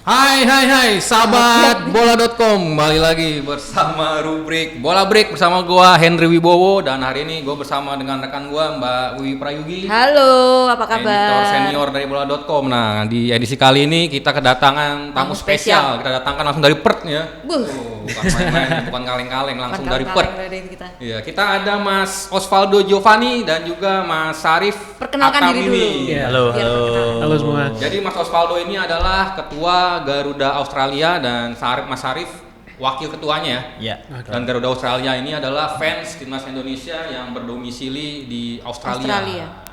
Hai, sahabat bola.com, kembali lagi bersama rubrik Bola Break bersama gua Henry Wibowo, dan hari ini gua bersama dengan rekan gua Mbak Wiwi Prayugi. Halo, apa kabar? Editor senior dari bola.com. Nah, di edisi kali ini kita kedatangan tamu spesial. Kita datangkan langsung dari Perth ya. Bukan main-main, bukan kaleng-kaleng, langsung dari Perth. Iya, kita ada Mas Osvaldo Giovanni dan juga Mas Sarif. Perkenalkan diri dulu. Ya. Halo semua. Jadi Mas Osvaldo ini adalah ketua Garuda Australia dan Mas Sarif wakil ketuanya ya. Okay. Dan Garuda Australia ini adalah fans timnas Indonesia yang berdomisili di Australia.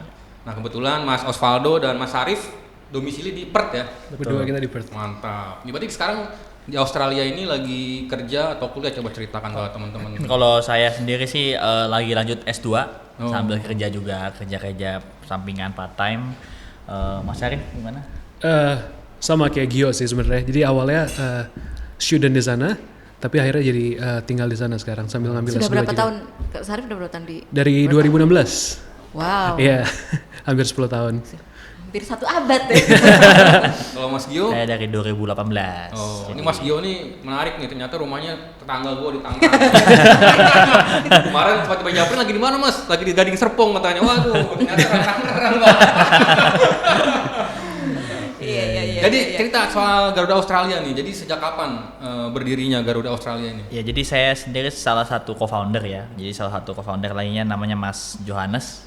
Nah, kebetulan Mas Osvaldo dan Mas Sarif domisili di Perth ya. Berdua kita di Perth. Mantap. Ini berarti sekarang di Australia ini lagi kerja atau kuliah? Coba ceritakan ke teman-teman. Kalau saya sendiri sih lagi lanjut S2 sambil kerja juga, kerja sampingan part time. Mas Sarif gimana? Sama kayak Gio sih sebenarnya. Jadi awalnya student di sana, tapi akhirnya jadi tinggal di sana sekarang sambil ngambil S2 Sudah berapa juga. tahun? Kak Sarif udah berapa tahun di? Dari 2016. Wow. Iya, hampir 10 tahun. Hampir 1 abad ya. Kalau Mas Gio? Saya dari 2018. Oh, ini Mas Gio nih menarik nih, ternyata rumahnya tetangga gua di Tangerang. Kemarin tiba-tiba nyamperin, lagi di mana Mas? Lagi di Gading Serpong katanya. Waduh, ternyata Tangerang Bang. Iya. Jadi cerita soal Garuda Australia nih. Jadi sejak kapan berdirinya Garuda Australia ini? Ya, jadi saya sendiri salah satu co-founder ya. Jadi salah satu co-founder lainnya namanya Mas Johannes.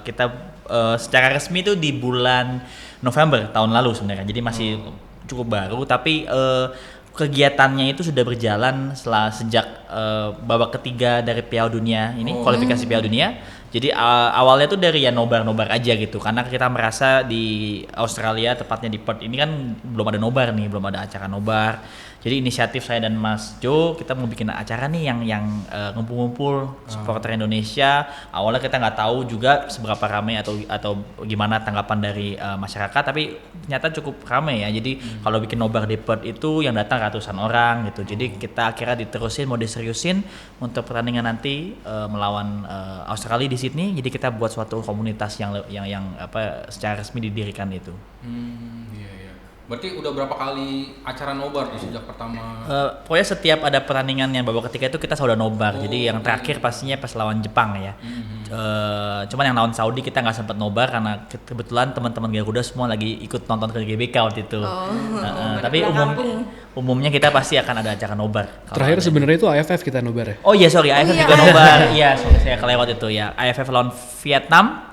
Kita secara resmi itu di bulan November tahun lalu sebenarnya. Jadi masih cukup baru, tapi kegiatannya itu sudah berjalan sejak babak ketiga dari Piala Dunia ini, kualifikasi Piala Dunia. Jadi awalnya tuh dari ya nobar aja gitu, karena kita merasa di Australia, tepatnya di Perth ini kan belum ada nobar nih, belum ada acara nobar. Jadi inisiatif saya dan Mas Jo, kita mau bikin acara nih yang ngumpul-ngumpul supporter Indonesia. Awalnya kita nggak tahu juga seberapa ramai atau gimana tanggapan dari masyarakat, tapi ternyata cukup ramai ya. Jadi kalau bikin nobar di Perth itu yang datang ratusan orang gitu. Jadi kita akhirnya diterusin, mau diseriusin untuk pertandingan nanti melawan Australia di Sydney. Jadi kita buat suatu komunitas yang secara resmi didirikan itu. Iya. Berarti udah berapa kali acara nobar tuh sejak pertama? Pokoknya setiap ada pertandingan yang babak ketiga itu kita selalu ada nobar. Jadi yang terakhir pastinya pas lawan Jepang ya. Cuman yang lawan Saudi kita nggak sempat nobar karena kebetulan teman-teman Garuda semua lagi ikut nonton ke GBK waktu itu. Tapi umumnya kita pasti akan ada acara nobar. Terakhir sebenarnya itu AFF kita nobar ya. Oh iya, sorry, AFF juga nobar. Iya, saya kelewat itu ya. AFF lawan Vietnam.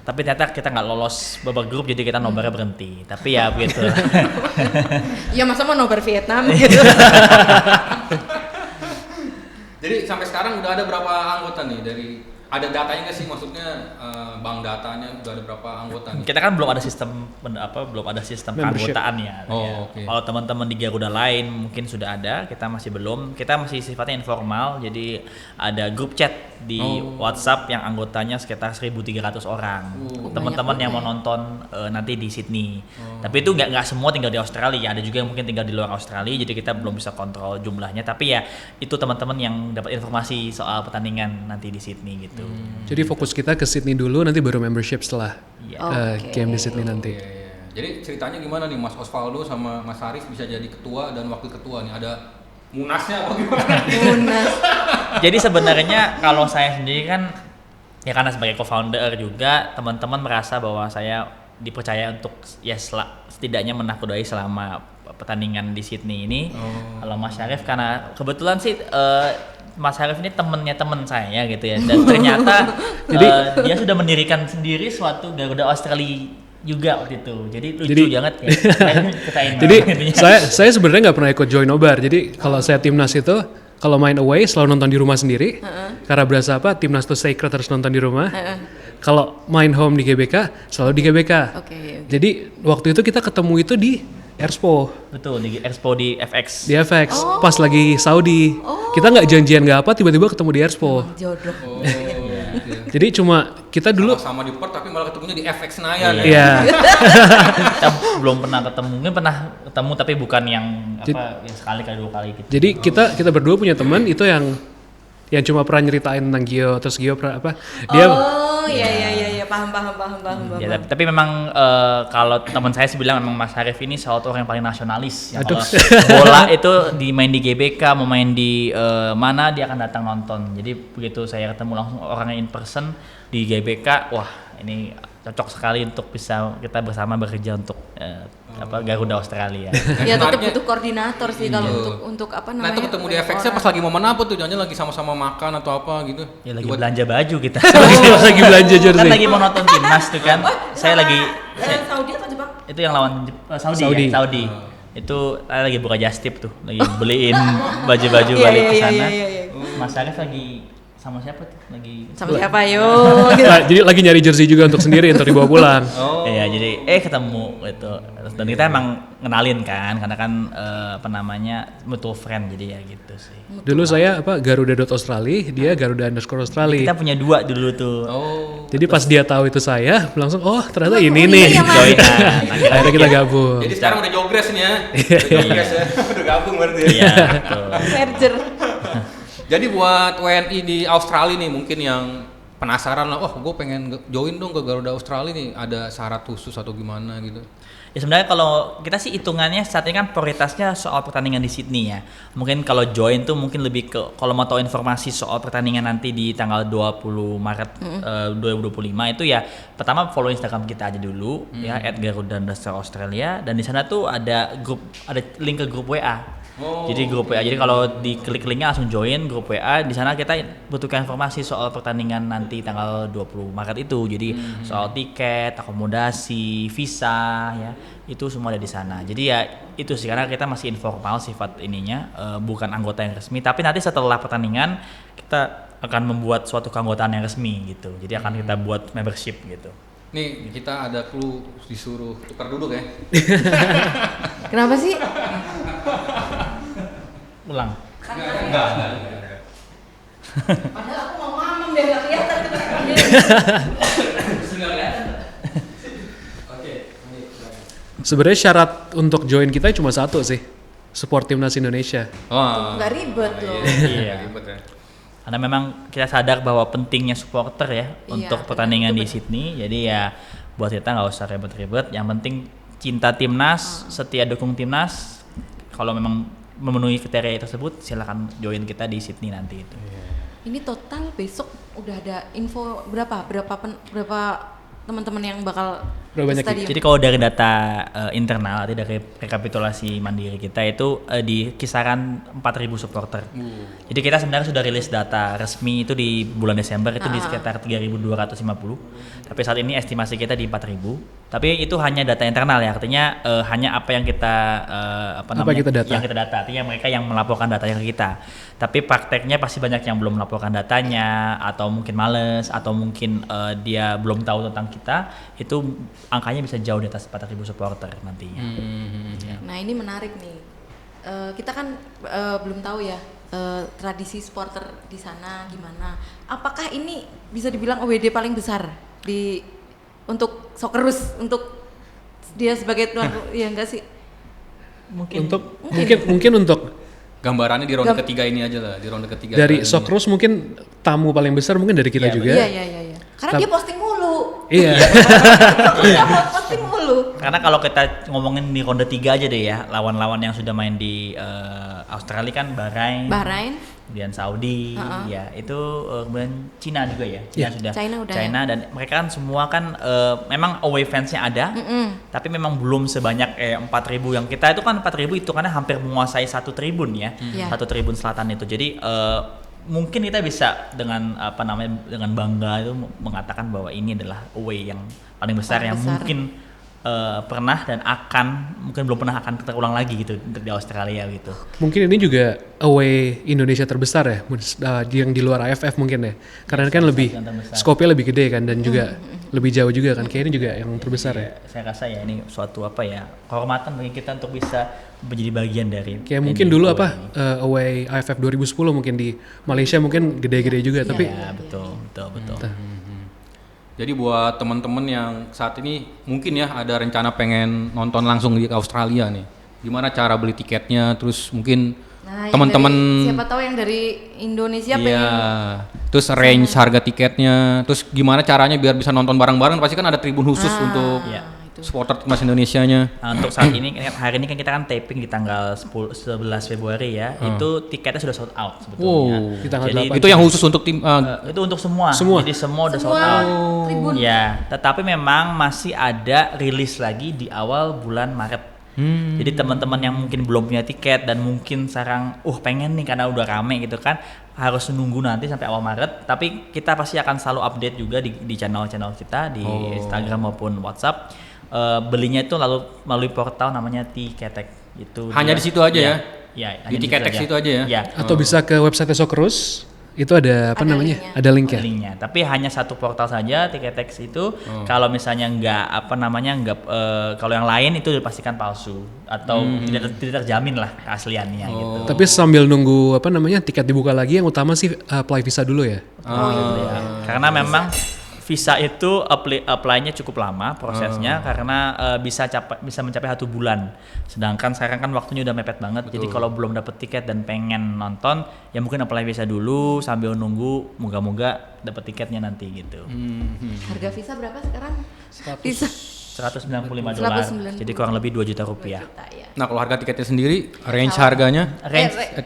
Tapi ternyata kita nggak lolos babak grup, jadi kita nobarnya berhenti. Tapi ya begitu. Ya masa mau nobar Vietnam gitu. Jadi sampai sekarang udah ada berapa anggota nih ada datanya nggak sih, maksudnya bank datanya udah ada berapa anggota nih? Kita kan belum ada sistem keanggotaan ya. Okay. Kalau teman-teman di Garuda lain mungkin sudah ada, kita masih belum. Kita masih sifatnya informal, jadi ada grup chat di WhatsApp yang anggotanya sekitar 1.300 orang. Teman-teman yang mau nonton nanti di Sydney. Tapi itu nggak semua tinggal di Australia, ada juga yang mungkin tinggal di luar Australia, jadi kita belum bisa kontrol jumlahnya. Tapi ya itu teman-teman yang dapat informasi soal pertandingan nanti di Sydney gitu. Jadi fokus kita ke Sydney dulu, nanti baru membership setelah game di Sydney nanti. Jadi ceritanya gimana nih Mas Osvaldo sama Mas Sarif bisa jadi ketua dan wakil ketua nih? Ada munasnya apa gimana? Munas. Jadi sebenarnya kalau saya sendiri kan ya karena sebagai co-founder juga, teman-teman merasa bahwa saya dipercaya untuk ya setidaknya menahkodai selama pertandingan di Sydney ini. Kalau Mas Sarif karena kebetulan sih Mas Sarif ini temennya teman saya gitu ya, dan ternyata dia sudah mendirikan sendiri suatu Garuda Australia juga waktu itu, jadi lucu banget ya. Jadi saya sebenarnya nggak pernah ikut join nobar. Jadi kalau saya timnas itu kalau main away selalu nonton di rumah sendiri, karena berasa timnas itu sacred, harus nonton di rumah. Kalau main home di GBK selalu di GBK. Jadi waktu itu kita ketemu itu di Expo. Betul, di Expo di FX. Di FX, pas lagi Saudi. Kita nggak janjian nggak apa, tiba-tiba ketemu di Expo. Jodoh. Jadi cuma kita dulu sama di Perth tapi malah ketemunya di FX Senayan. Iya. Kita belum pernah ketemu, mungkin pernah ketemu tapi bukan yang yang sekali kali 2 kali gitu. Jadi kita berdua punya teman itu yang yang cuma pernah nyeritain tentang Gio, terus Gio pernah apa? Dia iya, paham. Ya, tapi memang kalau teman saya sih bilang memang Mas Harif ini salah satu orang yang paling nasionalis. Yang kalau bola itu main di GBK, mau main di mana dia akan datang nonton. Jadi begitu saya ketemu langsung orangnya in person di GBK, wah ini cocok sekali untuk bisa kita bersama bekerja untuk Garuda Australia. Ya tetap butuh koordinator sih kalau untuk apa namanya. Nah itu ketemu di FX-nya pas lagi momen apa tuh? Jangan lagi sama-sama makan atau apa gitu? Ya lagi belanja baju kita. pas lagi belanja jersey. Kan lagi mau nonton timnas tuh kan. Saya lagi Saudi atau Jepang? itu yang lawan Saudi. Itu lagi buka just tip tuh, lagi beliin baju-baju balik ke sana. Mas Arif lagi sama siapa tuh? Sama siapa yo? Nah, jadi lagi nyari jersey juga untuk sendiri untuk dibawa pulang. Iya, jadi ketemu gitu. Dan kita emang ngenalin kan, karena kan mutual friend, jadi ya gitu sih. Dulu saya Garuda.Australia, dia Garuda_Australia. Kita punya 2 dulu tuh. Jadi pas dia tahu itu saya, langsung ternyata ini nih. Akhirnya kita gabung. Jadi sekarang udah jogres nih ya. Jogres ya. Udah gabung berarti. Iya, betul. Merger. Jadi buat WNI di Australia nih mungkin yang penasaran lah, gue pengen join dong ke Garuda Australia nih, ada syarat khusus atau gimana gitu? Ya sebenarnya kalau kita sih hitungannya saat ini kan prioritasnya soal pertandingan di Sydney ya. Mungkin kalau join tuh mungkin lebih ke kalau mau tahu informasi soal pertandingan nanti di tanggal 20 Maret 2025 itu ya pertama follow Instagram kita aja dulu ya @garuda_australia, dan di sana tuh ada link ke grup WA. Jadi grup WA. Jadi kalau diklik linknya langsung join grup WA. Di sana kita butuhkan informasi soal pertandingan nanti tanggal 20 Maret itu. Jadi soal tiket, akomodasi, visa ya. Itu semua ada di sana. Jadi ya itu sih, karena kita masih informal sifat ininya, bukan anggota yang resmi. Tapi nanti setelah pertandingan kita akan membuat suatu keanggotaan yang resmi gitu. Jadi akan kita buat membership gitu. Nih kita ada clue, disuruh tukar duduk ya. Kenapa sih? Ulang. Enggak. Padahal aku mau mamam biar nggak kelihatan. Sebenarnya syarat untuk join kita cuma satu sih, support timnas Indonesia. Nggak ribet loh. Iya. Ribet ya. Karena memang kita sadar bahwa pentingnya supporter ya untuk pertandingan di Sydney. Jadi ya buat kita nggak usah ribet-ribet. Yang penting cinta timnas, setia dukung timnas. Kalau memang memenuhi kriteria tersebut, silakan join kita di Sydney nanti itu. Ini total besok udah ada info berapa teman-teman yang bakal Berapa banyak? stadion? Jadi kalau dari data internal, dari rekapitulasi mandiri kita itu di kisaran 4.000 supporter. Jadi kita sebenarnya sudah rilis data resmi itu di bulan Desember itu di sekitar 3.250. Tapi saat ini estimasi kita di 4.000. Tapi itu hanya data internal ya, artinya hanya apa yang kita yang kita data, artinya mereka yang melaporkan datanya ke kita. Tapi prakteknya pasti banyak yang belum melaporkan datanya, atau mungkin males, atau mungkin dia belum tahu tentang kita. Itu angkanya bisa jauh di atas 4.000 supporter nantinya. Nah ini menarik nih. Kita kan belum tahu ya tradisi supporter di sana gimana. Apakah ini bisa dibilang OWD paling besar untuk Socceroos, untuk dia sebagai tuan ya enggak sih? Mungkin untuk gambarannya di ronde ketiga ini aja lah, di ronde ketiga. Dari Socceroos mungkin tamu paling besar mungkin dari kita juga. Iya. Karena dia posting mulu. Iya. Posting mulu. Karena kalau kita ngomongin di ronde 3 aja deh ya, lawan-lawan yang sudah main di Australia kan Bahrain, kemudian Saudi, ya itu kemudian Cina juga ya, China dan mereka kan semua kan memang away fansnya ada, tapi memang belum sebanyak 4.000 yang kita itu kan 4.000 itu karena hampir menguasai 1 tribun ya, 1 tribun selatan itu. Jadi mungkin kita bisa dengan dengan bangga itu mengatakan bahwa ini adalah away yang paling besar yang mungkin pernah dan mungkin belum pernah akan terulang lagi gitu untuk di Australia gitu. Mungkin ini juga away Indonesia terbesar ya, yang di luar AFF mungkin ya, karena kan lebih skopnya lebih gede kan dan juga lebih jauh juga kan, kayaknya juga yang terbesar ya. Saya rasa ya ini suatu kehormatan bagi kita untuk bisa menjadi bagian dari. Kayak mungkin dulu away AFF 2010 mungkin di Malaysia mungkin gede-gede juga, tapi. Ya betul. Jadi buat teman-teman yang saat ini mungkin ya ada rencana pengen nonton langsung di Australia nih, gimana cara beli tiketnya, terus mungkin Nah, teman-teman. Siapa tahu yang dari Indonesia Iya. pengen. Terus range harga tiketnya, terus gimana caranya biar bisa nonton bareng-bareng? Pasti kan ada tribun khusus untuk supporter timnas Indonesianya. Nah, untuk saat ini hari ini kan kita kan taping di tanggal 11 Februari ya. Itu tiketnya sudah sold out sebetulnya. Di tanggal Jadi 8. Itu yang khusus untuk tim itu untuk semua. Semua? Jadi semua udah sold out. Tribun. Ya, tetapi memang masih ada rilis lagi di awal bulan Maret. Jadi teman-teman yang mungkin belum punya tiket dan mungkin sekarang pengen nih karena udah rame gitu kan, harus nunggu nanti sampai awal Maret. Tapi kita pasti akan selalu update juga di channel-channel kita di Instagram maupun WhatsApp. Belinya itu lalu melalui portal namanya Tiketek gitu. Hanya di situ aja ya? Ya, Di Tiketek situ aja ya? Ya. Atau bisa ke website Socceroos, itu ada apa namanya? linknya. Ada linknya. Linknya. Tapi hanya satu portal saja Tiketex itu. Kalau misalnya kalau yang lain itu dipastikan palsu atau tidak terjamin lah keasliannya gitu. Tapi sambil nunggu apa namanya tiket dibuka lagi, yang utama sih apply visa dulu ya. Ya. Karena memang visa itu apply-nya cukup lama prosesnya karena bisa mencapai 1 bulan. Sedangkan sekarang kan waktunya udah mepet banget. Jadi kalau belum dapet tiket dan pengen nonton, ya mungkin apply visa dulu sambil nunggu, moga-moga dapet tiketnya nanti gitu. Harga visa berapa sekarang? Visa $195. 195. Jadi kurang lebih 2 juta rupiah. juta, ya. Nah, kalau harga tiketnya sendiri, range harganya,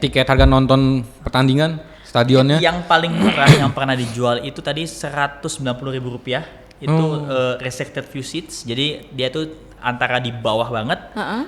tiket harga nonton pertandingan stadionnya? Yang paling murah yang pernah dijual itu tadi Rp190.000. Itu restricted view seats. Jadi dia tuh antara di bawah banget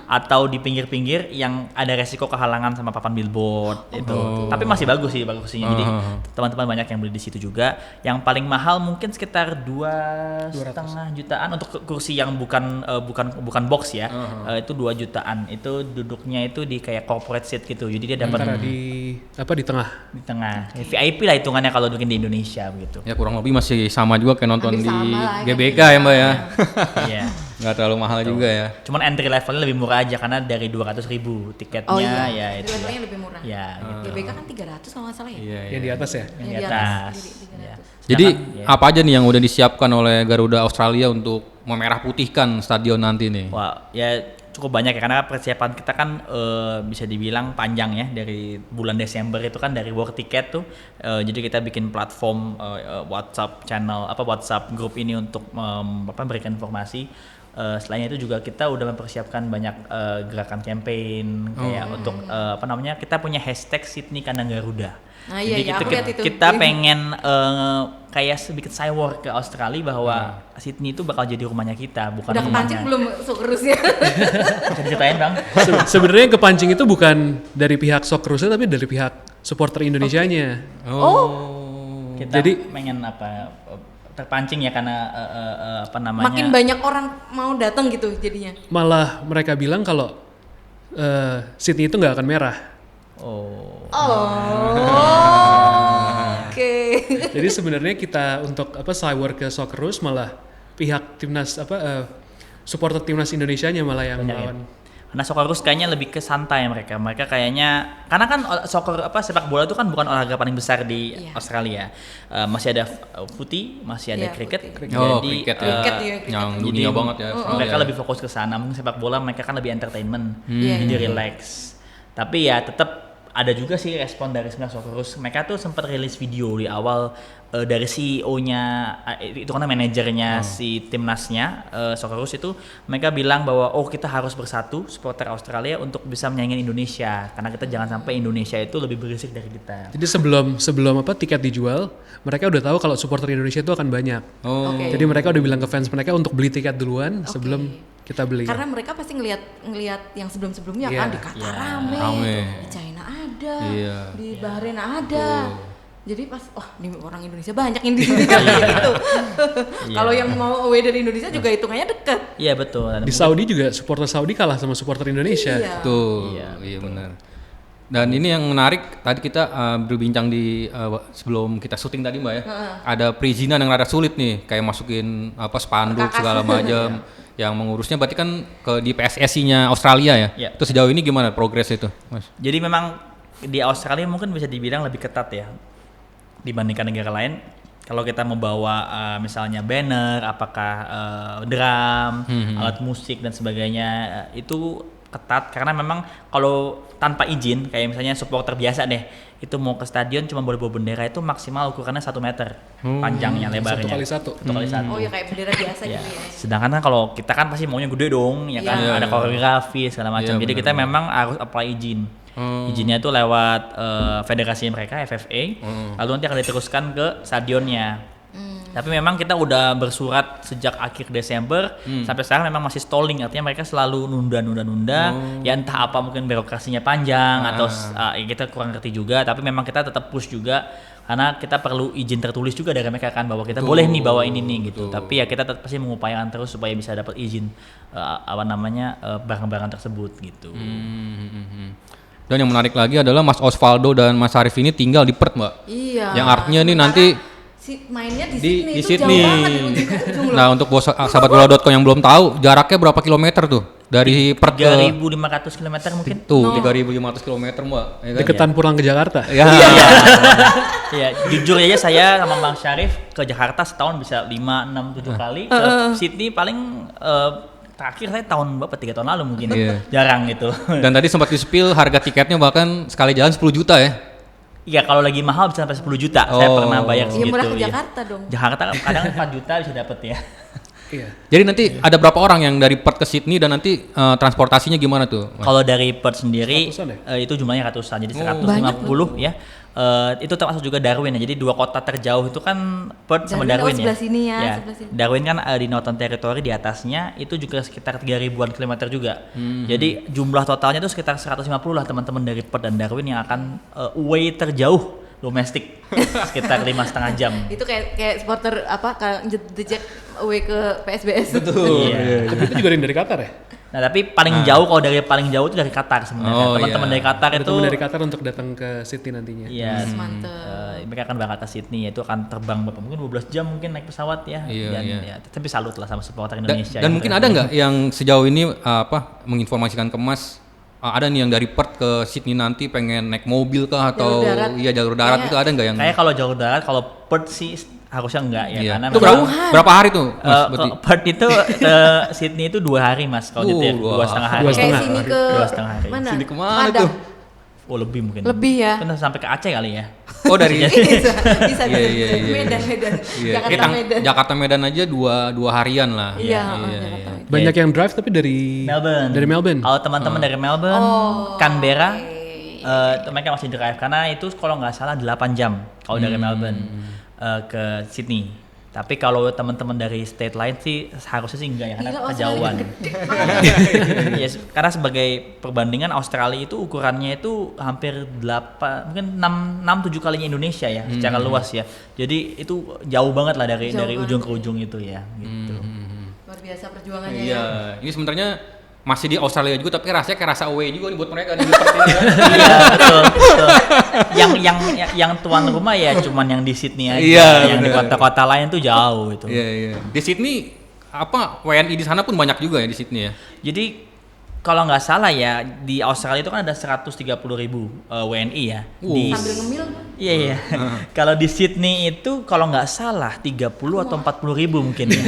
atau di pinggir-pinggir yang ada resiko kehalangan sama papan billboard itu. Tapi masih bagus sih bagusnya. Jadi teman-teman banyak yang beli di situ juga. Yang paling mahal mungkin sekitar 2,5 jutaan untuk kursi yang bukan box ya. Itu 2 jutaan. Itu duduknya itu di kayak corporate seat gitu. Jadi dia dapat Antara di tengah. di tengah. VIP lah hitungannya kalau mungkin di Indonesia begitu. Ya kurang lebih masih sama juga kayak nonton Hampir di sama lah, GBK kan? ya Mbak ya. Iya. Nggak terlalu mahal juga ya. Cuman entry levelnya lebih murah aja karena dari 200.000 tiketnya Oh iya, ya itu. levelnya lebih murah. Ya, gitu. GBK kan 300 kalau nggak salah ya. Iya, Yang di atas ya. Yang di Yang di atas. atas, sendiri, Ya. 300. Jadi Sedangkan, apa aja nih yang udah disiapkan oleh Garuda Australia untuk memerah putihkan stadion nanti nih? Wah, ya cukup banyak ya karena persiapan kita kan bisa dibilang panjang ya dari bulan Desember itu kan dari World Ticket tuh. Jadi kita bikin platform WhatsApp channel WhatsApp group ini untuk berikan informasi. Selain itu juga kita udah mempersiapkan banyak gerakan campaign kayak untuk kita punya hashtag Sydney Kandang Garuda. Nah, iya, Jadi iya, aku lihat itu. kita pengen kayak sedikit cyber ke Australia bahwa Sydney itu bakal jadi rumahnya kita, bukan Udah kepancing rumahnya. belum Socceroosnya? Bisa diceritain Bang? Sebenarnya yang kepancing itu bukan dari pihak Socceroosnya tapi dari pihak supporter Indonesianya. Kita Jadi- pengen terpancing ya karena Makin banyak orang mau datang gitu jadinya. Malah mereka bilang kalau Sydney itu nggak akan merah. Oke. Jadi sebenarnya kita untuk cyber ke Socceroos malah pihak timnas supporter timnas Indonesianya malah yang Banyak ya? melawan. Karena Socceroos kayaknya lebih ke santai mereka. Mereka kayaknya karena kan sepak bola itu kan bukan olahraga paling besar di Iya. Australia. Masih ada footy, masih ada Iya, cricket. footy. Kriket ya. Cricket ya, cricket. Yang Jadi, dunia banget ya. Mereka Australia. lebih fokus ke sana. Mungkin sepak bola mereka kan lebih entertainment, Iya, jadi iya. relax. Tapi ya tetap ada juga sih respon dari Timnas Socceroos. Mereka tuh sempat rilis video di awal dari CEO-nya, itu karena manajernya si timnasnya Socceroos itu, mereka bilang bahwa kita harus bersatu supporter Australia untuk bisa menyaingin Indonesia karena kita jangan sampai Indonesia itu lebih berisik dari kita. Jadi sebelum tiket dijual, mereka udah tahu kalau supporter Indonesia itu akan banyak. Oke. Jadi mereka udah bilang ke fans mereka untuk beli tiket duluan sebelum kita beli. Karena mereka pasti ngelihat yang sebelum-sebelumnya Iya. kan di Qatar rame, di China ada, Iya. di Bahrain ada. Jadi pas ini orang Indonesia banyak yang di sini kan gitu. Kalau yang mau away dari Indonesia juga hitungannya deket. Iya betul. Dan Di Saudi juga supporter Saudi kalah sama supporter Indonesia. Iya. Tuh, iya benar. Dan ini yang menarik, tadi kita berbincang di sebelum kita syuting tadi Mbak ya, ada perizinan yang rada sulit nih, kayak masukin spanduk segala macam, yang mengurusnya berarti kan di PSSI-nya Australia ya. Iya. Terus sejauh ini gimana progres itu, Mas? Jadi memang di Australia mungkin bisa dibilang lebih ketat ya dibandingkan negara lain. Kalau kita membawa misalnya banner, apakah drum, alat musik dan sebagainya, itu ketat karena memang kalau tanpa izin kayak misalnya supporter biasa deh itu mau ke stadion cuma boleh bawa bendera itu maksimal ukurannya 1 meter panjangnya lebarnya. 1x1. 1x1. Oh ya kayak bendera biasa Ya. gitu ya. Sedangkan kan kalau kita kan pasti maunya gede dong, ya kan Iya. ada koreografi segala macam. Iya, Jadi kita memang harus apply izin. Izinnya itu lewat federasi mereka FFA, lalu nanti akan diteruskan ke stadionnya. Tapi memang kita udah bersurat sejak akhir Desember sampai sekarang memang masih stalling, artinya mereka selalu nunda. Ya entah apa mungkin birokrasinya panjang atau ya kita kurang ngerti juga. Tapi memang kita tetap push juga karena kita perlu izin tertulis juga dari mereka kan bahwa kita boleh nih bawa ini nih gitu. Tapi ya kita tetap pasti mengupayakan terus supaya bisa dapat izin barang-barang tersebut gitu. Dan yang menarik lagi adalah Mas Osvaldo dan Mas Arif ini tinggal di Perth, Mbak. Iya. Yang artinya nih Sementara nanti mainnya di di Sydney itu Sydney. jauh banget di ujung ke ujung loh. Nah, untuk bos sahabat bola.com yang belum tahu, jaraknya berapa kilometer tuh? Dari Perth ke 3.500 km mungkin. tuh 3.500 kilometer, Mbak. Ya kan? Deketan pulang ke Jakarta. Ya. Iya, jujur aja saya sama Bang Syarif ke Jakarta setahun bisa 5, 6, 7 kali. Ke Sydney paling terakhir saya tahun 3 tahun lalu mungkin. Iya. Jarang gitu. Dan tadi sempat di-spill harga tiketnya bahkan sekali jalan 10 juta ya. Iya, kalau lagi mahal bisa sampai 10 juta. Saya Oh. pernah bayar Iya segitu. murah ke iya. Jakarta dong. Jakarta kadang 4 juta bisa dapet ya. Iya. Jadi nanti ada berapa orang yang dari Perth ke Sydney dan nanti transportasinya gimana tuh? Mas? Kalau dari Perth sendiri Ratusan itu jumlahnya ratusan, jadi Banyak 150 ya. Itu termasuk juga Darwin ya. Jadi 2 kota terjauh itu kan Perth sama Darwin, Darwin ya. sebelah sini ya, sebelah sini. Darwin kan di Northern Territory di atasnya itu juga sekitar 3.000-an kilometer juga. Jadi jumlah totalnya itu sekitar 150 lah teman-teman dari Perth dan Darwin yang akan away terjauh domestik sekitar 5,5 jam. Itu kayak supporter apa The Jack away ke PSBS. Iya. Tapi itu juga ada yang dari Qatar ya? Nah, tapi paling jauh kalau dari paling jauh itu dari Qatar sebenarnya. Oh, Teman-teman iya. dari Qatar Ada itu teman dari Qatar untuk datang ke Sydney nantinya. iya, Mantep. mereka akan berangkat ke Sydney, itu akan terbang berapa mungkin 12 jam mungkin naik pesawat ya. Iya, Dan iya. ya, tapi salut lah sama supporter Dan, Indonesia. dan yang mungkin keren. ada nggak yang sejauh ini menginformasikan ke Mas ada nih yang dari Perth ke Sydney nanti pengen naik mobil kah atau Jalur darat. iya jalur darat Kayak- itu ada nggak yang Kayak kalau jalur darat, kalau Perth sih harusnya enggak ya, iya. karena Itu memang, berapa hari tuh Mas? Berarti? Perth itu Sydney itu 2 hari Mas kalau gitu ya, 2,5 hari. 2,5 Kayak sini ke 2,5 hari. mana? Sini kemana Padang. tuh? Oh lebih mungkin. Lebih ya. Kan sampai ke Aceh kali ya. Oh dari bisa Iya, iya, iya. Medan Iya. Jakarta Medan. Jakarta Medan aja dua harian lah. Iya, iya, Jakarta iya. Medan. Banyak yang drive tapi dari Melbourne. Dari Melbourne. Kalau teman-teman dari Melbourne, Oh, Canberra, oke. mereka masih drive karena itu kalau nggak salah 8 jam kalau dari Melbourne ke Sydney. Tapi kalau teman-teman dari state lain sih harusnya sih enggak ya karena Gila, kejauhan. Yes, karena sebagai perbandingan Australia itu ukurannya itu hampir 8 mungkin 6 7 kalinya Indonesia ya secara luas ya. Jadi itu jauh banget lah dari Jauh ujung ke ujung itu ya gitu. Luar biasa perjuangannya Iya, ya. ini sebenarnya masih di Australia juga tapi rasanya kayak rasa away juga nih buat mereka di Perth ini ya. Iya betul, betul. Yang tuan rumah ya cuman yang di Sydney aja. Iya, yang di benar. kota-kota lain tuh jauh itu. Iya, iya. Di Sydney WNI di sana pun banyak juga ya di Sydney ya. Jadi kalau nggak salah ya di Australia itu kan ada 130.000 WNI ya. Di Sambil ngemil. Iya iya. Kalau di Sydney itu kalau nggak salah 30 atau 40.000 mungkin ya.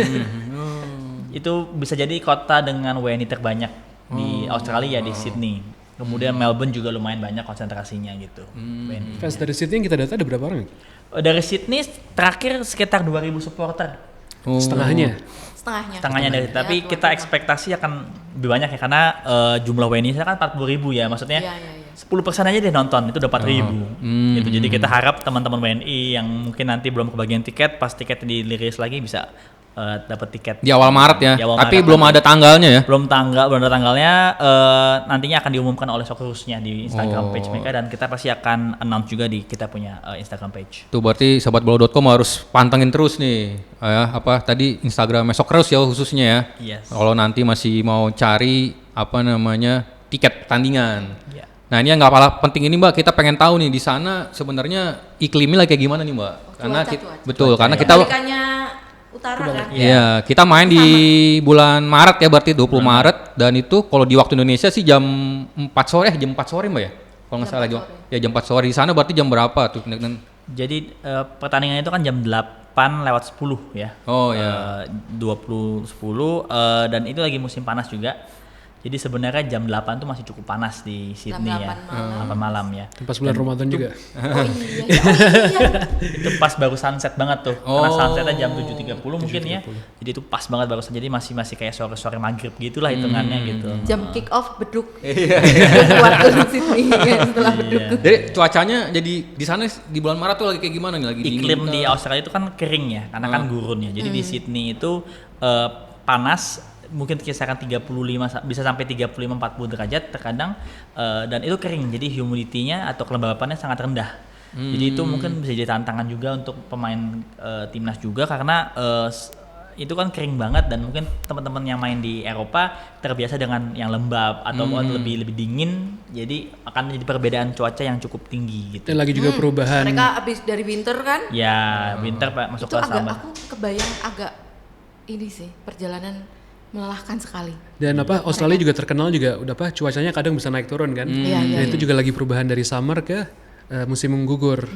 Itu bisa jadi kota dengan WNI terbanyak di Australia di Sydney. Kemudian Melbourne juga lumayan banyak konsentrasinya gitu. WNI. Fans dari Sydney yang kita data ada berapa orang? Dari Sydney terakhir sekitar 2.000 supporter. Oh. Setengahnya. Setengahnya Dari tapi Ya, kita tuan rumah. ekspektasi akan lebih banyak ya karena jumlah WNI kan 40.000 ya, maksudnya Iya, iya, iya. 10% aja deh nonton itu udah 4.000 gitu. Jadi kita harap teman-teman WNI yang mungkin nanti belum kebagian tiket, pas tiketnya diliris lagi bisa dapat tiket Di awal Maret ya. Di awal Tapi Maret. belum ada tanggalnya ya. belum ada tanggalnya. Nantinya akan diumumkan oleh Socceroos-nya di Instagram page mereka dan kita pasti akan announce juga di kita punya Instagram page. Tuh berarti sahabatbola.com harus pantengin terus nih ya apa tadi Instagram Socceroos ya khususnya ya. Yes. Kalau nanti masih mau cari apa namanya tiket pertandingan. Ya. Nah ini yang nggak kalah penting ini Mbak, kita pengen tahu nih di sana sebenarnya iklimnya lagi kayak gimana nih Mbak? Karena Cuaca. betul, Cuaca, karena ya. kita Kebalikannya utara kan. iya, kita main di bulan Maret ya berarti 20 Maret dan itu kalau di waktu Indonesia sih jam 4 sore, jam 4 sore Mbak ya. Kalau nggak Jam salah 4 sore. ya jam 4 sore di sana berarti jam berapa tuh? Jadi pertandingan itu kan jam 8:10 ya. Oh ya. 20:10 dan itu lagi musim panas juga. Jadi sebenarnya jam 8 tuh masih cukup panas di Sydney Jam ya. 8 malam ya. Pas bulan Ramadan juga. Oh iya. Itu pas baru sunset banget tuh. Karena sunsetnya jam 7.30 mungkin ya. Jadi itu pas banget baru sunset. Jadi masih kayak sore-sore maghrib gitulah hitungannya gitu. Jam kick off beduk. Iya. Kuat di Sydney kan setelah beduk. Jadi cuacanya jadi di sana di bulan Maret tuh lagi kayak gimana nih, lagi dingin? Iklim di Australia itu kan kering ya, karena kan gurun ya. Jadi di Sydney itu panas mungkin kisaran 35 bisa sampai 35-40 derajat terkadang, dan itu kering. Jadi humidity-nya atau kelembabannya sangat rendah. Jadi itu mungkin bisa jadi tantangan juga untuk pemain timnas juga karena itu kan kering banget, dan mungkin teman-teman yang main di Eropa terbiasa dengan yang lembab atau lebih dingin, jadi akan jadi perbedaan cuaca yang cukup tinggi gitu. Dan lagi juga perubahan. Mereka abis dari winter kan? Ya, winter masuk Itu ke agak, summer. aku kebayang agak ini sih, perjalanan melelahkan sekali. Dan Australia juga terkenal juga udah cuacanya kadang bisa naik turun kan. Iya. Itu juga lagi perubahan dari summer ke musim menggugur.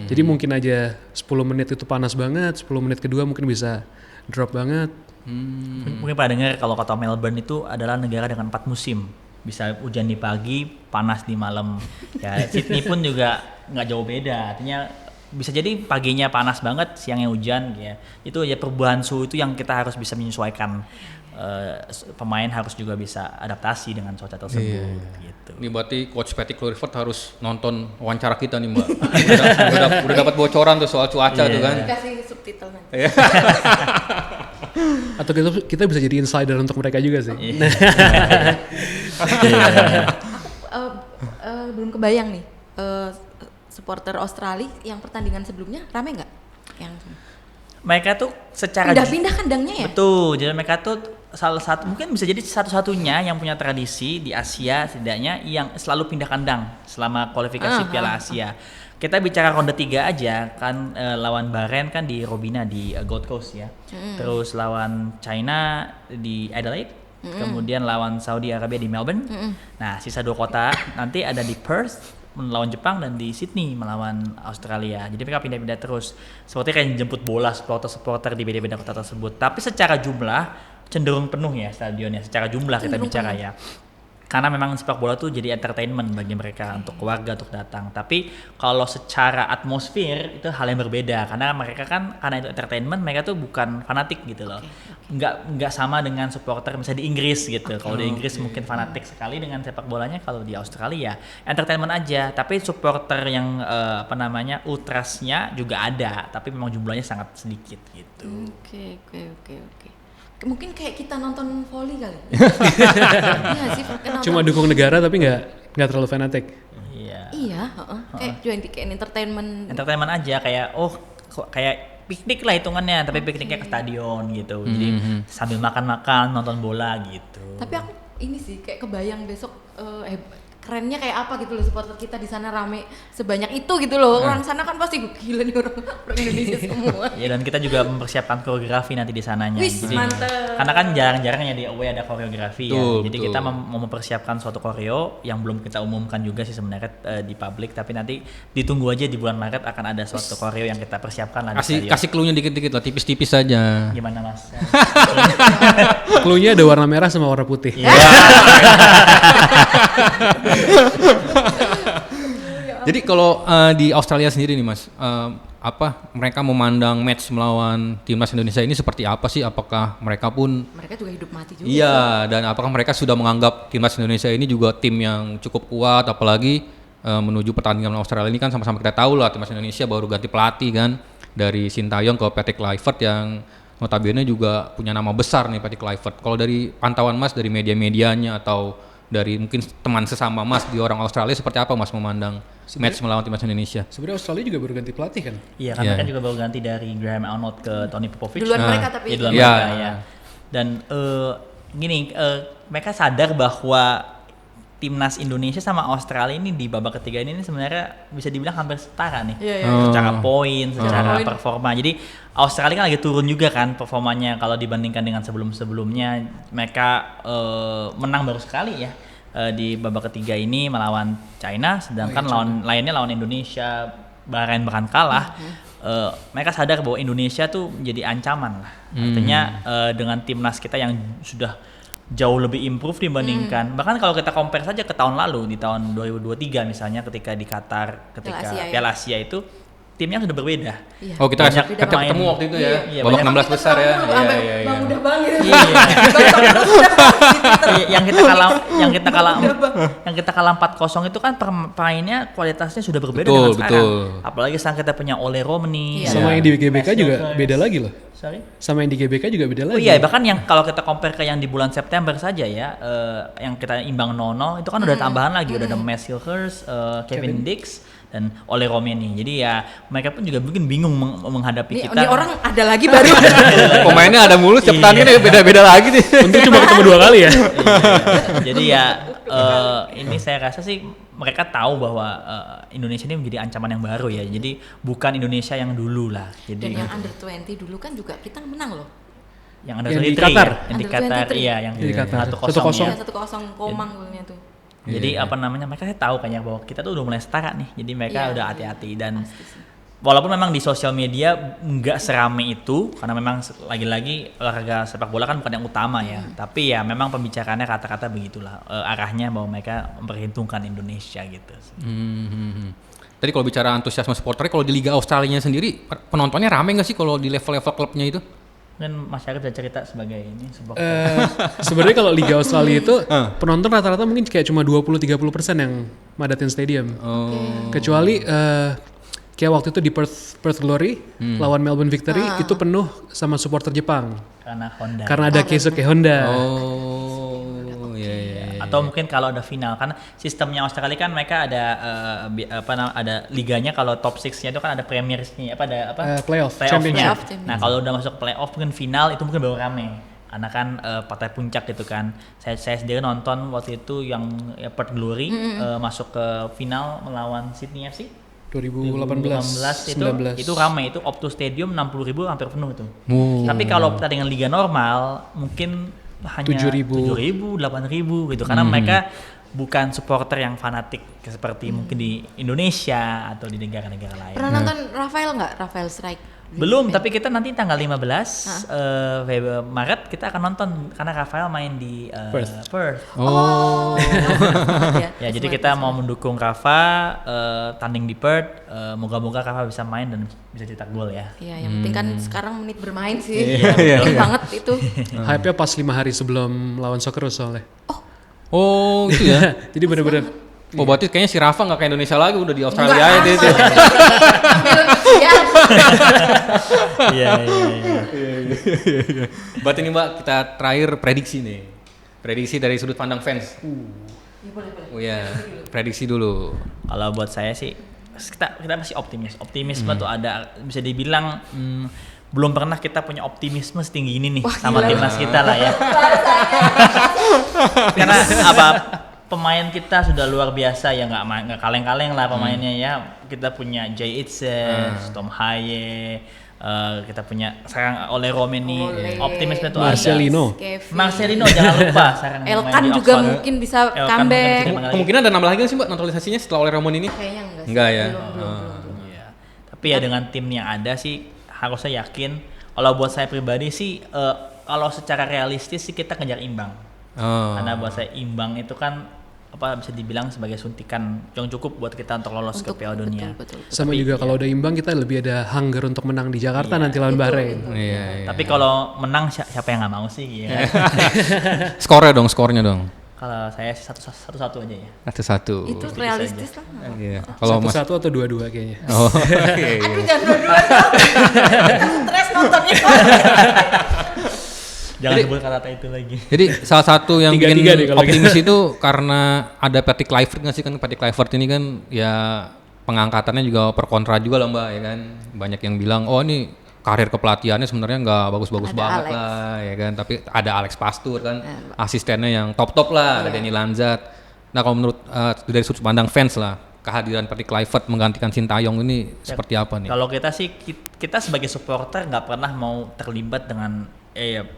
Jadi mungkin aja 10 menit itu panas banget, 10 menit kedua mungkin bisa drop banget. Mungkin pada dengar kalau kota Melbourne itu adalah negara dengan 4 musim. Bisa hujan di pagi, panas di malam. Ya, Sydney pun juga nggak jauh beda. Artinya bisa jadi paginya panas banget, siangnya hujan ya. Itu ya perubahan suhu itu yang kita harus bisa menyesuaikan. Pemain harus juga bisa adaptasi dengan cuaca tersebut gitu. Ini berarti Coach Patty Kluivert harus nonton wawancara kita nih Mbak. udah dapat bocoran tuh soal cuaca tuh kan. Dikasih subtitle nanti. Atau kita bisa jadi insider untuk mereka juga sih. Belum kebayang nih, supporter Australia yang pertandingan sebelumnya rame nggak? Yang Mereka tuh secara pindah-pindah kandangnya ya? Betul, jadi mereka tuh salah satu, mungkin bisa jadi satu-satunya yang punya tradisi di Asia setidaknya yang selalu pindah kandang selama kualifikasi Piala Asia. Kita bicara ronde 3 aja kan, lawan Bahrain kan di Robina di Gold Coast ya. Terus lawan China di Adelaide. Kemudian lawan Saudi Arabia di Melbourne. Nah, sisa 2 kota nanti ada di Perth melawan Jepang dan di Sydney melawan Australia. Jadi mereka pindah-pindah terus. Seperti kayak jemput bola supporter di beda-beda kota tersebut. Tapi secara jumlah cenderung penuh ya stadionnya. Secara jumlah kita bicara ya. Karena memang sepak bola tuh jadi entertainment bagi mereka untuk keluarga untuk datang. Tapi kalau secara atmosfer itu hal yang berbeda karena mereka kan karena itu entertainment, mereka tuh bukan fanatik gitu loh. Nggak sama dengan supporter misalnya di Inggris gitu. Kalau di Inggris mungkin fanatik sekali dengan sepak bolanya, kalau di Australia entertainment aja. Tapi supporter yang ultrasnya juga ada, tapi memang jumlahnya sangat sedikit gitu. Oke. Mungkin kayak kita nonton volley kali. Iya sih, Cuma dukung negara tapi nggak terlalu fanatik. Iya, kayak join entertainment. Entertainment aja kayak kayak piknik lah hitungannya, tapi pikniknya ke stadion gitu. Jadi sambil makan-makan nonton bola gitu. Tapi aku ini sih kayak kebayang besok kerennya kayak apa gitu loh, supporter kita di sana rame sebanyak itu gitu loh. Orang sana kan pasti gila nih orang Indonesia semua. Ya, dan kita juga mempersiapkan koreografi nanti di sananya. Wis, mantep. Karena kan jarang-jarang ya di away ada koreografi ya. Jadi betul. kita mau mempersiapkan suatu koreo yang belum kita umumkan juga sih sebenarnya di publik, tapi nanti ditunggu aja di bulan Maret akan ada suatu koreo yang kita persiapkan lah di stadion. Kasih clue-nya dikit-dikit lah, tipis-tipis saja. Gimana Mas? Clue-nya ada warna merah sama warna putih. Jadi kalau di Australia sendiri nih Mas, mereka memandang match melawan timnas Indonesia ini seperti apa sih? Apakah mereka juga hidup mati juga? Iya, dan apakah mereka sudah menganggap timnas Indonesia ini juga tim yang cukup kuat, apalagi menuju pertandingan Australia ini kan sama-sama kita tahu lah timnas Indonesia baru ganti pelatih kan dari Sintayong ke Patty Kluivert yang notabene juga punya nama besar nih Patty Kluivert. Kalau dari pantauan Mas dari media-medianya atau dari mungkin teman sesama Mas di orang Australia, seperti apa Mas memandang match melawan timnas Indonesia? Sebenarnya Australia juga baru ganti pelatih kan? Iya, karena kan juga baru ganti dari Graham Arnold ke Tony Popovich. Duluan mereka tapi. Duluan mereka ya. Dan mereka sadar bahwa timnas Indonesia sama Australia ini di babak ketiga ini sebenarnya bisa dibilang hampir setara nih. Secara poin, secara performa. Jadi Australia kan lagi turun juga kan performanya kalau dibandingkan dengan sebelum-sebelumnya. Mereka menang baru sekali ya di babak ketiga ini melawan China, sedangkan lainnya lawan Indonesia, Bahrain bahkan kalah. Mereka sadar bahwa Indonesia tuh menjadi ancaman lah. Artinya dengan timnas kita yang sudah jauh lebih improve dibandingkan bahkan kalau kita compare saja ke tahun lalu di tahun 2023 misalnya ketika di Qatar ketika Piala Asia itu timnya sudah berbeda. Iya. Oh kita Banyak ketemu waktu itu ya, Iya, babak 16 besar ya. Bang udah bang gitu. Yang kita kalah 4-0 itu kan pemainnya kualitasnya sudah berbeda dengan sekarang. Apalagi sekarang kita punya Ole Romani. Sama yang di GBK juga beda lagi loh. Sorry? Sama yang di GBK juga beda lagi. Oh iya, bahkan yang kalau kita compare ke yang di bulan September saja ya, yang kita imbang 0-0 itu kan udah tambahan lagi, udah ada Max Hilgers, Kevin Dix dan Ole Romani. Jadi ya mereka pun juga mungkin bingung menghadapi kita. Ini orang ada lagi baru. Pemainnya ada mulu, setiap pertandingan beda-beda lagi nih. Untuk cuma ketemu 2 kali ya. Jadi ya ini saya rasa sih mereka tahu bahwa Indonesia ini menjadi ancaman yang baru ya. Jadi bukan Indonesia yang dulu lah. Jadi Dan yang under 20 dulu kan juga kita menang loh. yang under Yang di 23 Qatar. ya? Yang di Qatar, iya yang Di Qatar. 1-0 1-0. ya. 1-0 Komang golnya tuh. Jadi apa namanya, mereka tahu kayaknya bahwa kita tuh udah mulai setara nih. Jadi mereka Iya, udah iya. hati-hati dan walaupun memang di sosial media nggak serame itu karena memang lagi-lagi olahraga sepak bola kan bukan yang utama ya. Tapi ya memang pembicaraannya kata-kata begitulah arahnya bahwa mereka memperhitungkan Indonesia gitu. Tadi kalau bicara antusiasme supporter, kalau di Liga Australia sendiri penontonnya rame nggak sih kalau di level-level klubnya itu? Mungkin Mas Syarif bisa cerita sebagai ini sebuah Sebenarnya kalau Liga Australia itu penonton rata-rata mungkin kayak cuma 20-30% yang madatin stadium. Kecuali kayak waktu itu di Perth Glory lawan Melbourne Victory itu penuh sama supporter Jepang karena Honda. karena ada Keisuke Honda. Oh, iya. Atau mungkin kalau ada final kan sistemnya Australia kan mereka ada ada liganya, kalau top 6-nya itu kan ada premiersnya Playoff, playoff-nya. championship. Nah, kalau udah masuk playoff mungkin final itu mungkin baru rame. Karena kan partai puncak gitu kan. Saya sendiri nonton waktu itu yang Perth Glory masuk ke final melawan Sydney FC 2018 itu ramai, itu Optus Stadium 60.000 hampir penuh itu. Tapi kalau pertandingan liga normal mungkin hanya 7.000, 8.000 gitu karena mereka bukan supporter yang fanatik seperti mungkin di Indonesia atau di negara-negara lain. Pernah nonton Rafael nggak? Rafael Strike? Belum, tapi kita nanti tanggal 15 Maret kita akan nonton karena Rafael main di Perth. Oh. Ya, jadi kita mau mendukung Rafa tanding di Perth. Moga-moga Rafa bisa main dan bisa cetak gol ya. Iya, yang penting kan sekarang menit bermain sih. Iya. Penting banget itu. Hype-nya pas 5 hari sebelum lawan Socceroos soalnya. Oh, itu ya. Jadi bener-bener Oh, berarti kayaknya si Rafa nggak ke Indonesia lagi, udah di Australia aja dia. Iya. Berarti nih Mbak, kita terakhir prediksi nih. Prediksi dari sudut pandang fans. Boleh. Oh ya, prediksi dulu. Kalau buat saya sih kita masih optimis. Optimisme tuh ada, bisa dibilang belum pernah kita punya optimisme setinggi ini nih sama timnas kita lah ya. Karena pemain kita sudah luar biasa ya, nggak kaleng-kaleng lah pemainnya ya. Kita punya Jay Itzes, Tom Haye, kita punya sekarang Ole Romani. Optimisme itu Marcelino. Marcelino jangan lupa sekarang main Elkan di juga Oxford. mungkin bisa Elkan comeback. mungkin Kemungkinan ada nambah lagi nggak sih Mbak naturalisasinya setelah Ole Romani ini? Kayaknya enggak sih. Enggak ya. Belum. Iya. Tapi ya dengan tim yang ada sih harusnya yakin. Kalau buat saya pribadi sih kalau secara realistis sih kita kejar imbang. Karena buat saya imbang itu kan bisa dibilang sebagai suntikan yang cukup buat kita untuk lolos ke Piala Dunia. Betul. Sama juga kalau udah imbang kita lebih ada hunger untuk menang di Jakarta nanti lawan Bahrain. Iya. Tapi kalau menang siapa yang nggak mau sih? Ya. Skornya dong. Kalau saya sih satu aja ya. Satu. Itu realistis lah. Iya. Kalau Mas. 1-1 atau 2-2 kayaknya. Oh. Iya. Aduh jangan dua-duaan dong. Stres nontonnya. Jangan sebut kata itu lagi. Jadi salah satu yang 3-3 bikin nih kalau optimis itu karena ada Patrick Kluivert nggak sih, kan Patrick Kluivert ini kan ya pengangkatannya juga per kontra juga lah Mbak ya kan. Banyak yang bilang oh ini karir kepelatihannya sebenarnya nggak bagus-bagus Ada banget Alex. lah ya kan. Tapi ada Alex Pastur kan, asistennya yang top lah, ada Danny Lanzat. Nah kalau menurut dari sudut pandang fans lah, kehadiran Patrick Kluivert menggantikan Sintayong ini seperti apa nih? Kalau kita sih kita sebagai supporter nggak pernah mau terlibat dengan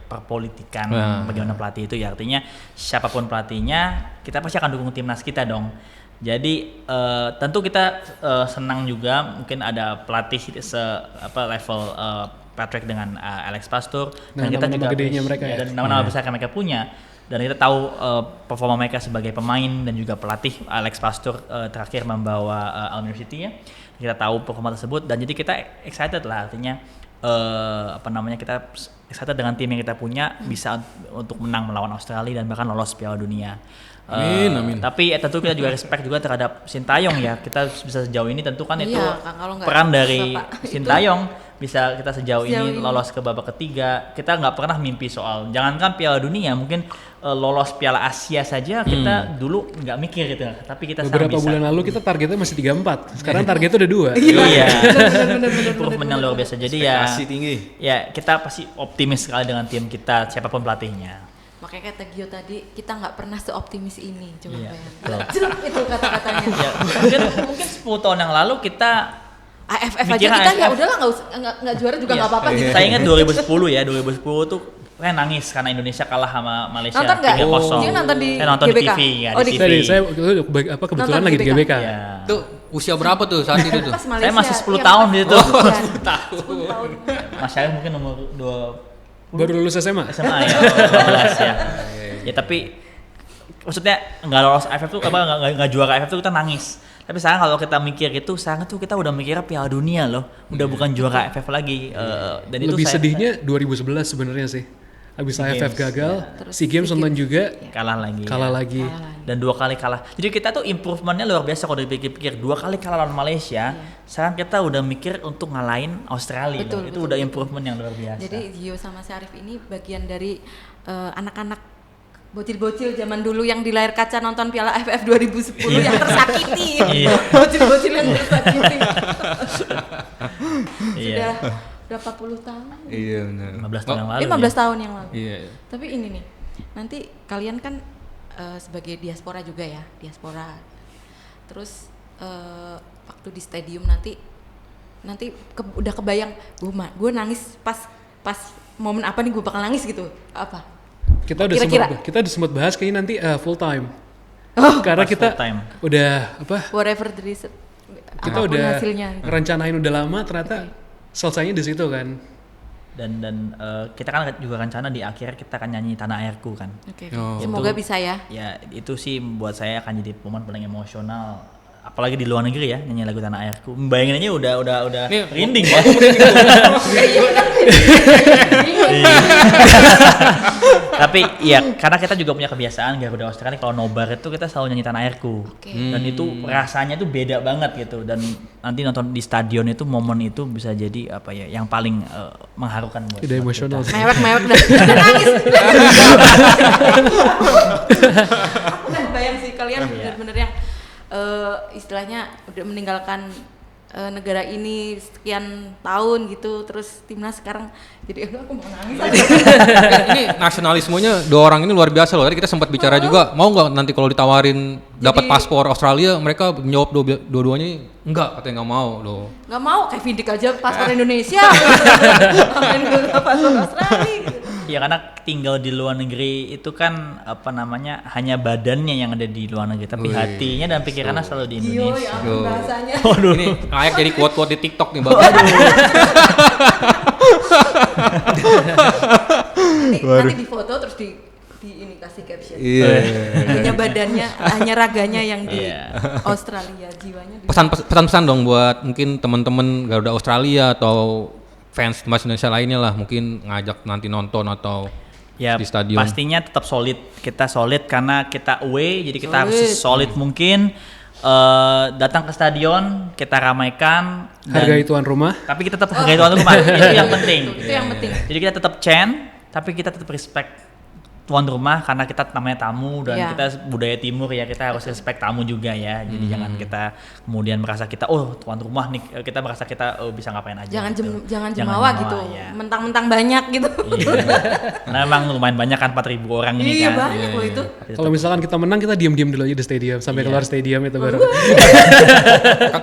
perpolitikan bagaimana pelatih itu ya, artinya siapapun pelatihnya kita pasti akan dukung timnas kita dong. Jadi tentu kita senang juga mungkin ada pelatih level Patrick dengan Alex Pastur dan kita juga gedenya mereka dan nama-nama besar yang mereka punya. Dan kita tahu performa mereka sebagai pemain dan juga pelatih. Alex Pastur terakhir membawa Al University ya. Kita tahu performa tersebut dan jadi kita excited lah, artinya kita excited dengan tim yang kita punya bisa untuk menang melawan Australia dan bahkan lolos Piala Dunia. Amin. Tapi tentu kita juga respect juga terhadap Sintayong ya. Kita bisa sejauh ini tentu kan itu kalau nggak peran bisa, dari Pak. Sintayong bisa kita sejauh ini lolos ke babak ketiga. Kita nggak pernah mimpi soal jangankan Piala Dunia, mungkin lolos Piala Asia saja kita dulu nggak mikir gitu. Tapi kita beberapa bisa. bulan lalu kita targetnya masih 34. Sekarang targetnya udah 2. Iya. Improvement yang luar biasa. Jadi Ekspektasi tinggi. ya kita pasti optimis sekali dengan tim kita siapapun pelatihnya. Makanya kata Gio tadi, kita nggak pernah seoptimis ini. Coba Iya, bayangin. Jelek itu kata-katanya. Ya, mungkin 10 tahun yang lalu kita AFF aja mikir kita ya AFF. udahlah nggak juara juga nggak apa-apa gitu. Saya ingat 2010 ya, 2010 tuh saya nangis karena Indonesia kalah sama Malaysia Nonton nggak? 3-0. Dia nonton di Saya nonton GBK? di TV ya, Oh, di di TV. Tadi saya kebetulan Nonton lagi di GBK. GBK. Iya. Itu usia berapa tuh saat itu tuh? Pas Saya Malaysia, masih 10 iya, tahun pas- gitu. Oh, 10 tahun. 10 tahun. Mas Syarif mungkin umur 2 Baru lulus SMA. SMA ya, 12 ya. Ya tapi maksudnya nggak lolos AFF tuh nggak juara AFF tuh kita nangis. Tapi sekarang kalau kita mikir gitu, sekarang tuh kita udah mikirnya Piala Dunia loh, udah bukan juara AFF lagi. Dan itu Lebih saya sedihnya 2011 sebenarnya sih. Habis AFF Games, gagal, Terus SEA Games SEA nonton Games. juga, kalah lagi. kalah lagi. Dan 2 kali kalah. Jadi kita tuh improvementnya luar biasa kalau dipikir-pikir. 2 kali kalah lawan Malaysia. Sekarang kita udah mikir untuk ngalahin Australia. Betul, Itu betul, udah betul. improvement yang luar biasa. Jadi Gio sama Syarif ini bagian dari anak-anak bocil-bocil zaman dulu yang di layar kaca nonton Piala AFF 2010 yang tersakiti. Iya. Bocil-bocil yang tersakiti. Iya. Sudah 40 tahun. Iya benar. 15 tahun yang lalu. 15 tahun yang lalu. Iya. Tapi ini nih, nanti kalian kan sebagai diaspora juga ya, diaspora. Terus waktu di stadium nanti udah kebayang, gue nangis pas momen apa nih gue bakal nangis gitu, apa? Kita udah Kira-kira. kita udah sempat bahas kayaknya nanti full time. Oh, Karena Pas kita full time. udah apa? whatever the reason, Kita apapun udah hasilnya. rencanain udah lama, ternyata selesainya di situ kan. Dan kita kan juga rencana di akhir kita akan nyanyi Tanah Airku kan. Oke, Oh. semoga bisa ya. Ya itu sih buat saya akan jadi momen paling emosional. Apalagi di luar negeri ya nyanyi lagu Tanah Airku. Bayangin aja udah Nih, merinding ya. Tapi ya karena kita juga punya kebiasaan Garuda Australia kalau nobar itu kita selalu nyanyi Tanah Airku. Oke. Dan itu rasanya tuh beda banget gitu. Dan nanti nonton di stadion itu momen itu bisa jadi apa ya yang paling mengharukan buat Udah emosional kita. sih. Mewek udah nangis. Aku kan bayang sih kalian bener-bener yang istilahnya udah meninggalkan negara ini sekian tahun gitu, terus timnas sekarang jadi aku mau nangis. Ini nasionalismenya 2 orang ini luar biasa loh. Tadi kita sempat bicara juga, mau nggak nanti kalau ditawarin dapat paspor Australia, mereka menjawab dua-duanya enggak, katanya nggak mau loh. Nggak mau, kayak Vindik aja paspor Indonesia. Ngapain gue paspor Australia gitu. Ya karena tinggal di luar negeri itu kan apa namanya hanya badannya yang ada di luar negeri tapi Wih, hatinya dan pikirannya selalu di Gio Indonesia. ya ampun bahasanya. Ini kayak jadi quote-quote di TikTok nih, Bang. Nanti di foto terus di ini kasih caption. Iya. Hanya badannya, hanya raganya yang di Iya. Australia, jiwanya di Pesan-pesan dong buat mungkin teman-teman Garuda Australia atau fans timnas Indonesia lainnya lah, mungkin ngajak nanti nonton atau Ya di stadion. pastinya tetap solid. Kita solid karena kita away jadi kita harus Solid. solid mungkin datang ke stadion kita ramaikan dan- Hargai tuan rumah. tapi kita tetap hargai tuan rumah itu yang penting. Itu yang penting. Jadi kita tetap chant tapi kita tetap respect tuan rumah karena kita namanya tamu dan Iya. kita budaya timur ya kita harus respect tamu juga ya. Jadi jangan kita kemudian merasa kita tuan rumah nih kita merasa kita bisa ngapain aja. Jangan gitu. jangan jemawa gitu. ya. Mentang-mentang banyak gitu. Iya. Nah, memang lumayan banyak kan 4.000 orang ini Iya kan. banyak loh itu. Kalau misalkan kita menang, kita diam-diam dulu aja di stadium sampai Iya. keluar stadium itu baru.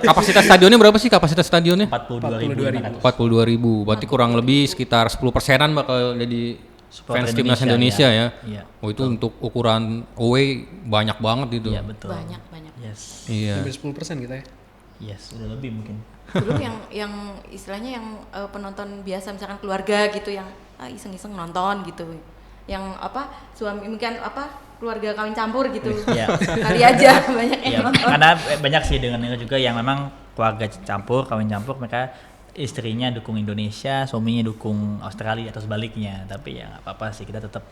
Kapasitas stadionnya berapa sih kapasitas stadionnya? 42.000. 42.000. Berarti kurang lebih sekitar 10%-an bakal jadi Supporter fans timnas Indonesia, Indonesia ya. Iya. Oh itu untuk ukuran away banyak banget itu. Iya betul. Banyak. Yes. Iya. Sampai 10% kita ya. Yes, udah lebih mungkin. Belum yang istilahnya yang penonton biasa misalkan keluarga gitu yang iseng-iseng nonton gitu. yang apa suami mungkin apa keluarga kawin campur gitu. Iya. Kali aja banyak yang Iya, nonton. karena banyak sih dengan itu juga yang memang keluarga campur, kawin campur, mereka istrinya dukung Indonesia, suaminya dukung Australia atau sebaliknya. Tapi ya nggak apa-apa sih, kita tetap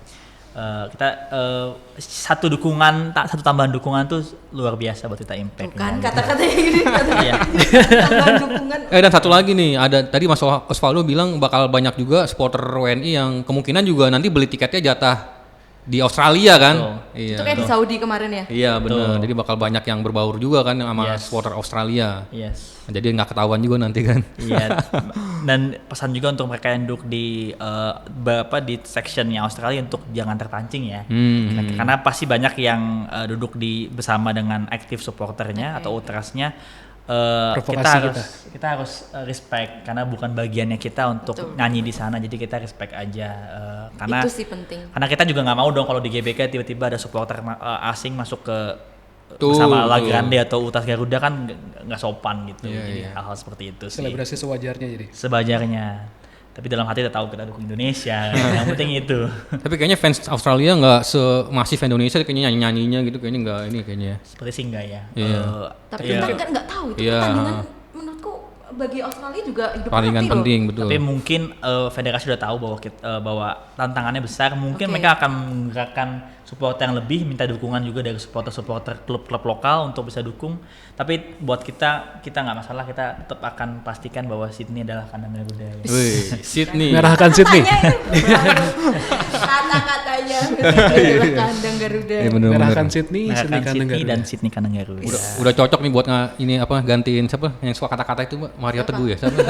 satu tambahan dukungan tuh luar biasa buat kita impact. Bukan kata-katanya gini, Iya. tambahan dukungan. Dan satu lagi nih, ada tadi Mas Osvaldo bilang bakal banyak juga supporter WNI yang kemungkinan juga nanti beli tiketnya jatah di Australia kan? Betul. Iya. Itu kayak di Saudi kemarin ya. Iya benar. Betul. Jadi bakal banyak yang berbaur juga kan sama Yes. supporter Australia. Yes. Jadi nggak ketahuan juga nanti kan? Iya. Dan pesan juga untuk mereka yang duduk di di sectionnya Australia untuk jangan terpancing ya. Karena pasti banyak yang duduk bersama dengan aktif supporternya atau ultrasnya. Kita harus respect karena bukan bagiannya kita untuk Betul. nyanyi di sana, jadi kita respect aja karena Itu sih penting. karena kita juga nggak mau dong kalau di GBK tiba-tiba ada supporter asing masuk ke Tuh, bersama La tuh. Grande atau Utas Garuda kan nggak sopan gitu. Iya, Jadi iya. hal-hal seperti itu sih Selebrasi sewajarnya jadi. sebajarnya. Tapi dalam hati kita tahu kita dukung Indonesia. Yang penting itu. Tapi kayaknya fans Australia nggak semasif Indonesia, kayaknya nyanyinya gitu kayaknya nggak ini kayaknya. Seperti sih enggak ya. Iya. Tapi Iya. kita kan nggak tahu itu Iya. pertandingan menurutku bagi Australia juga hidup Palingan mati loh. penting betul. Tapi mungkin federasi sudah tahu bahwa tantangannya besar. Mungkin Oke. mereka akan menggerakkan supporter yang lebih, minta dukungan juga dari supporter klub-klub lokal untuk bisa dukung. Tapi buat kita nggak masalah, kita tetap akan pastikan bahwa Sydney adalah kandang Garuda. Wih, Sydney. Merahkan Sydney. Kata-katanya adalah kandang Garuda. Iya, bener-bener. Merahkan Sydney, Sydney Merahkan kandang Sydney Garuda. dan Sydney kandang Garuda. Udah cocok nih buat ini apa gantiin siapa yang suka kata-kata itu Mbak? Mario Teguh ya? Siapa?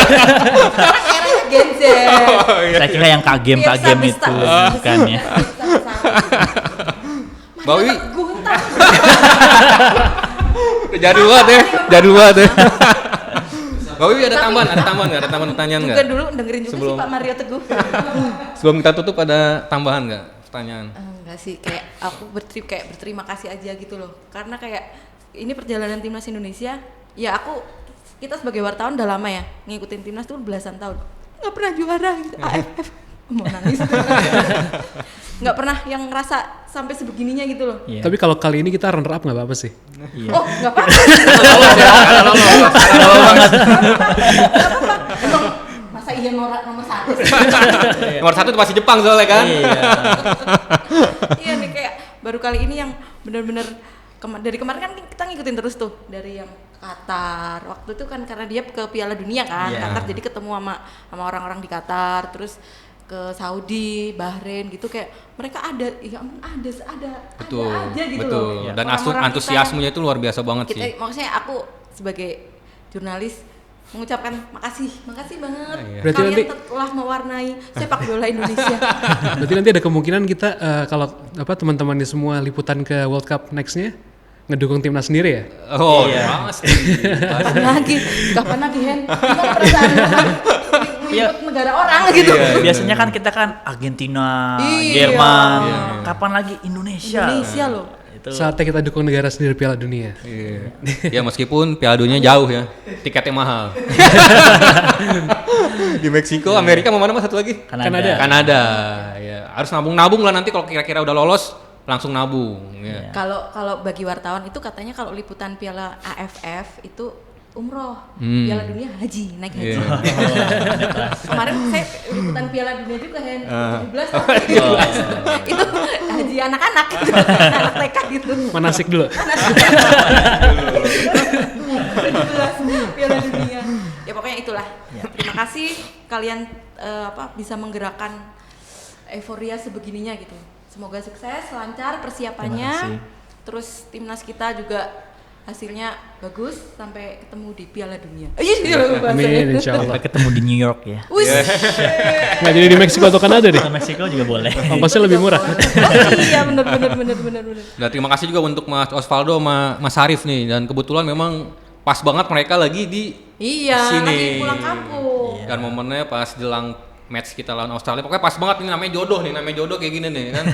Era Gen Z. Saya kira yang kagem itu bukan ya. Bawi Guntar. jadul banget ya, jadul banget ya. Bawi ada tambahan nggak? Ada tambahan pertanyaan Juga nggak? dulu dengerin juga Sebelum- sih Pak Mario Teguh. Sebelum kita tutup ada tambahan nggak pertanyaan? Enggak sih, kayak aku berterima kasih aja gitu loh. Karena kayak ini perjalanan timnas Indonesia, ya kita sebagai wartawan udah lama ya ngikutin timnas tuh belasan tahun. Nggak pernah juara gitu, AFF. Mau nangis. Nggak pernah yang ngerasa sampai sebegininya gitu loh. Iya. Tapi kalau kali ini kita runner up nggak apa-apa sih. Iya. Oh, nggak apa-apa. Emang, masa iya nomor satu sih? Nomor satu itu pasti Jepang soalnya kan? Iya. Iya nih kayak baru kali ini yang benar-benar dari kemarin kan kita ngikutin terus tuh dari yang Qatar waktu itu kan karena dia ke Piala Dunia kan Iya. Qatar, jadi ketemu sama orang-orang di Qatar, terus ke Saudi, Bahrain gitu, kayak mereka ada ya ampun, ada Betul, aja gitu betul. loh. Dan Orang-orang antusiasmenya itu luar biasa banget kita, sih. maksudnya aku sebagai jurnalis mengucapkan makasih banget. Iya. Berarti kalian nanti- telah mewarnai sepak bola Indonesia. Berarti nanti ada kemungkinan kita kalau teman-teman semua liputan ke World Cup next-nya ngedukung timnas sendiri ya? Oh, Iya. pasti. Kapan lagi Hen? Gimana perasaan ngikut negara orang gitu? Iya. Biasanya kan kita kan Argentina, Iya. Jerman. Iya. Kapan lagi Indonesia? Indonesia loh. Itu Saatnya kita dukung negara sendiri Piala Dunia. Iya. Ya meskipun Piala Dunia jauh ya, tiketnya mahal. Di Meksiko, Amerika mau mana Mas satu lagi? Kanada. Kanada. Ya, harus nabung-nabung lah nanti kalau kira-kira udah lolos langsung nabung. Ya. Kalau bagi wartawan itu katanya kalau liputan Piala AFF itu umroh, Hmm. Piala Dunia haji, naik haji. Iya. Kemarin saya liputan Piala Dunia juga Hen, 17 itu haji anak-anak, gitu. Anak TK gitu. Manasik dulu. 17 Piala Dunia. Ya pokoknya itulah. Terima kasih kalian bisa menggerakkan euforia sebegininya gitu. Semoga sukses, lancar persiapannya. Terima kasih. Terus timnas kita juga hasilnya bagus sampai ketemu di Piala Dunia. Amin, insya Allah. Sampai ketemu di New York ya. Wih. Nggak jadi di Meksiko atau Kanada deh. Ke Meksiko juga boleh. Ongkosnya lebih murah. Oh iya benar. Nah, terima kasih juga untuk Mas Osvaldo sama Mas Harif nih, dan kebetulan memang pas banget mereka lagi di Iya, sini. lagi pulang kampung. Dan momennya pas jelang match kita lawan Australia, pokoknya pas banget ini, namanya jodoh kayak gini nih kan.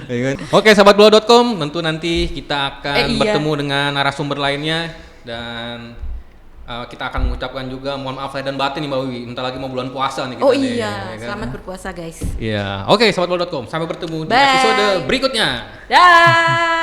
Ya kan? Oke, sahabatbola.com, tentu nanti kita akan Iya. bertemu dengan narasumber lainnya, dan kita akan mengucapkan juga mohon maaf lahir dan batin nih Mbak Wiwi. Bentar lagi mau bulan puasa nih kita Oh nih, iya, ya kan? selamat berpuasa guys. Iya. Oke, sobatbola.com. Sampai bertemu di Bye. episode berikutnya. Dah.